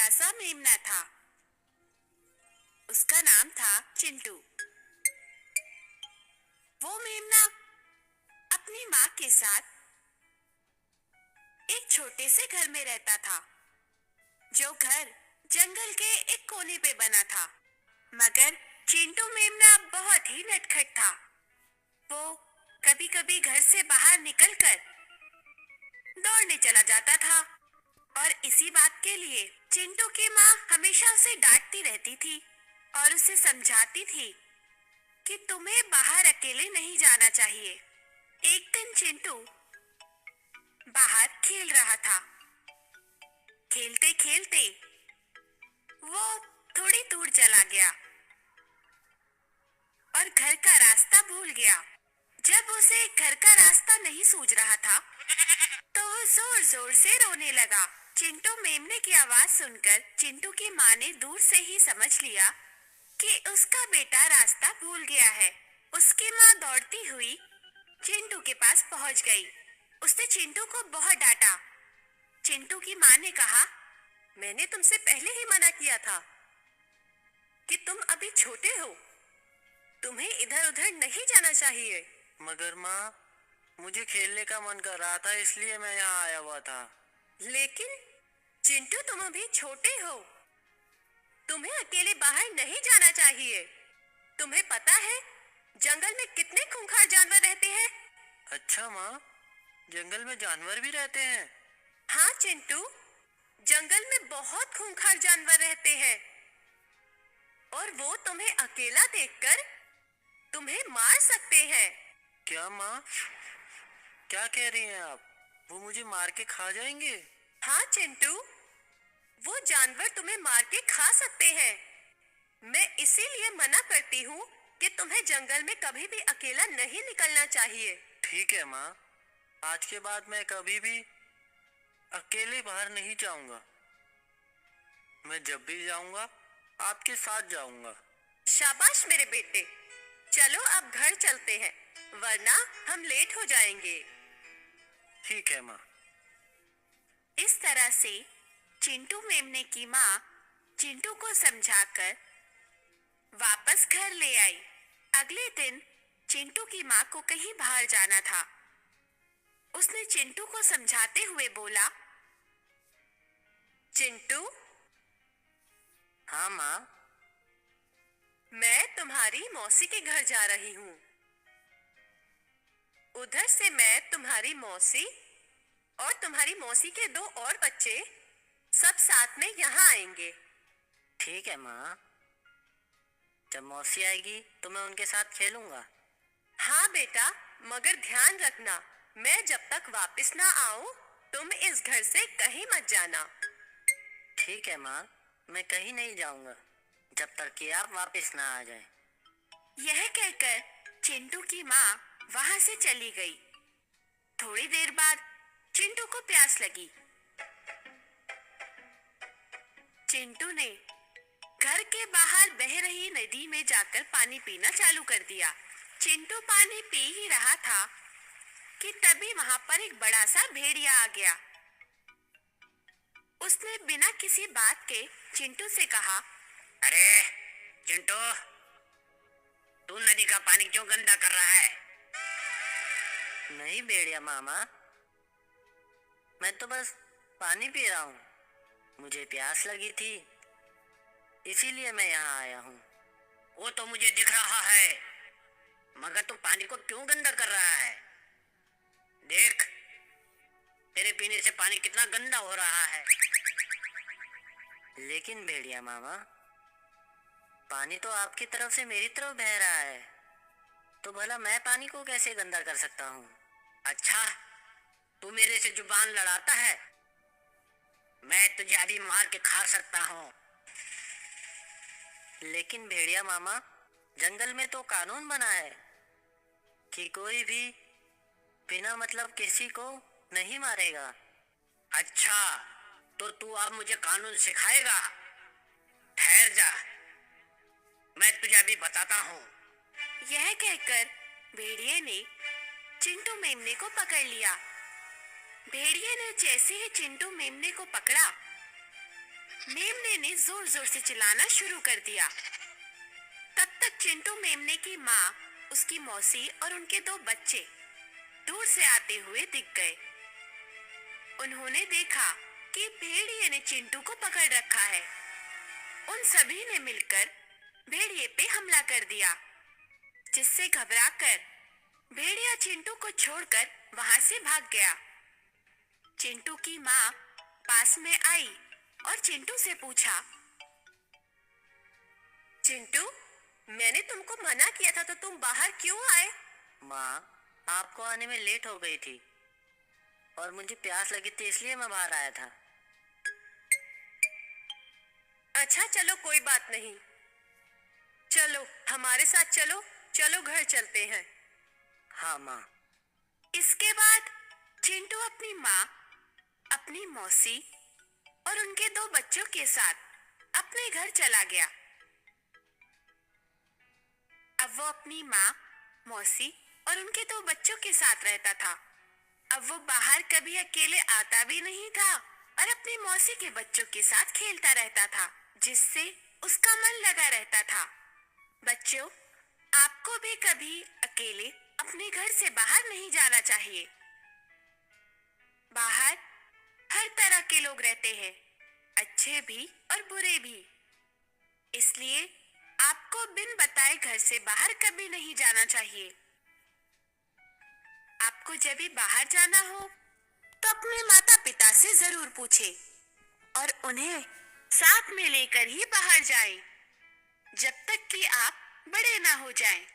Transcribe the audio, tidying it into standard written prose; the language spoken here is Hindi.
छोटा सा मेमना था। उसका नाम था चिंटू। वो मेमना अपनी माँ के साथ एक छोटे से घर में रहता था, जो घर जंगल के एक कोने पे बना था। मगर चिंटू मेमना बहुत ही नटखट था। वो कभी कभी घर से बाहर निकलकर दौड़ने चला जाता था और इसी बात के लिए चिंटू की माँ हमेशा उसे डांटती रहती थी और उसे समझाती थी कि तुम्हें बाहर अकेले नहीं जाना चाहिए। एक दिन चिंटू बाहर खेल रहा था। खेलते खेलते वो थोड़ी दूर चला गया और घर का रास्ता भूल गया। जब उसे घर का रास्ता नहीं सूझ रहा था, तो वो जोर जोर से रोने लगा। चिंटू मेमने की आवाज सुनकर चिंटू की माँ ने दूर से ही समझ लिया कि उसका बेटा रास्ता भूल गया है। उसकी माँ दौड़ती हुई चिंटू के पास पहुंच गई। उसने चिंटू को बहुत डांटा। चिंटू की माँ ने कहा, मैंने तुमसे पहले ही मना किया था कि तुम अभी छोटे हो, तुम्हें इधर उधर नहीं जाना चाहिए। मगर माँ, मुझे खेलने का मन कर रहा था, इसलिए मैं यहाँ आया हुआ था। लेकिन चिंटू, तुम अभी छोटे हो, तुम्हें अकेले बाहर नहीं जाना चाहिए। तुम्हें पता है जंगल में कितने खूंखार जानवर रहते हैं? अच्छा माँ, जंगल में जानवर भी रहते हैं? हाँ चिंटू, जंगल में बहुत खूंखार जानवर रहते हैं और वो तुम्हें अकेला देखकर तुम्हें मार सकते हैं। क्या माँ, क्या कह रही हैं आप? वो मुझे मार के खा जाएंगे? हाँ चिंटू, वो जानवर तुम्हें मार के खा सकते हैं। मैं इसीलिए मना करती हूँ कि तुम्हें जंगल में कभी भी अकेला नहीं निकलना चाहिए। ठीक है माँ, आज के बाद मैं कभी भी अकेले बाहर नहीं जाऊंगा। मैं जब भी जाऊंगा आपके साथ जाऊंगा। शाबाश मेरे बेटे। चलो अब घर चलते हैं, वरना हम लेट हो जाएंगे। ठीक है माँ। इस तरह से चिंटू मेमने की माँ चिंटू को समझाकर वापस घर ले आई। अगले दिन चिंटू की माँ को कहीं बाहर जाना था। उसने चिंटू को समझाते हुए बोला, चिंटू। हाँ माँ। मैं तुम्हारी मौसी के घर जा रही हूँ। उधर से मैं तुम्हारी मौसी और तुम्हारी मौसी के 2 और बच्चे सब साथ में यहाँ आएंगे। ठीक है माँ, जब मौसी आएगी तो मैं उनके साथ खेलूंगा। हाँ बेटा, मगर ध्यान रखना, मैं जब तक वापस ना आऊं, तुम इस घर से कहीं मत जाना। ठीक है माँ, मैं कहीं नहीं जाऊंगा जब तक कि आप वापस ना आ जाएं। यह कहकर चिंटू की माँ वहां से चली गई। थोड़ी देर बाद चिंटू को प्यास लगी। चिंटू ने घर के बाहर बह रही नदी में जाकर पानी पीना चालू कर दिया। चिंटू पानी पी ही रहा था कि तभी वहां पर एक बड़ा सा भेड़िया आ गया। उसने बिना किसी बात के चिंटू से कहा, अरे चिंटू, तू नदी का पानी क्यों गंदा कर रहा है? नहीं भेड़िया मामा, मैं तो बस पानी पी रहा हूँ। मुझे प्यास लगी थी, इसीलिए मैं यहाँ आया हूँ। वो तो मुझे दिख रहा है, मगर तू पानी को क्यों गंदा कर रहा है? देख, तेरे पीने से पानी कितना गंदा हो रहा है। लेकिन भेड़िया मामा, पानी तो आपकी तरफ से मेरी तरफ बह रहा है, तो भला मैं पानी को कैसे गंदा कर सकता हूँ? अच्छा, तू मेरे से जुबान लड़ाता है? मैं तुझे अभी मार के खा सकता हूँ। लेकिन भेड़िया मामा, जंगल में तो कानून बना है कि कोई भी बिना मतलब किसी को नहीं मारेगा। अच्छा, तो तू अब मुझे कानून सिखाएगा? ठहर जा, मैं तुझे अभी बताता हूँ। यह कहकर भेड़िए ने चिंटू मेमने को पकड़ लिया। भेड़िए ने जैसे ही चिंटू मेमने को पकड़ा, मेमने ने जोर जोर से चिल्लाना शुरू कर दिया। तब तक चिंटू मेमने की माँ, उसकी मौसी और उनके दो बच्चे दूर से आते हुए दिख गए। उन्होंने देखा कि भेड़िए ने चिंटू को पकड़ रखा है। उन सभी ने मिलकर भेड़िए पे हमला कर दिया, जिससे घबराकर भेड़िया चिंटू को छोड़कर वहां से भाग गया। चिंटू की माँ पास में आई और चिंटू से पूछा, चिंटू, मैंने तुमको मना किया था तो तुम बाहर क्यों आए? माँ, आपको आने में लेट हो गई थी और मुझे प्यास लगी थी, इसलिए मैं बाहर आया था। अच्छा, चलो कोई बात नहीं। चलो हमारे साथ चलो, चलो घर चलते हैं। हाँ माँ। इसके बाद चिंटू अपनी माँ, अपनी मौसी और उनके दो बच्चों के साथ अपने घर चला गया। अब वो अपनी माँ, मौसी और उनके दो बच्चों के साथ रहता था। अब वो बाहर कभी अकेले आता भी नहीं था और अपनी मौसी के बच्चों के साथ खेलता रहता था, जिससे उसका मन लगा रहता था। बच्चों, आपको भी कभी अकेले अपने घर से बाहर नहीं जाना चाहिए। बाहर हर तरह के लोग रहते हैं, अच्छे भी और बुरे भी। इसलिए आपको बिन बताए घर से बाहर कभी नहीं जाना चाहिए। आपको जब भी बाहर जाना हो तो अपने माता पिता से जरूर पूछे और उन्हें साथ में लेकर ही बाहर जाएं, जब तक कि आप बड़े ना हो जाएं।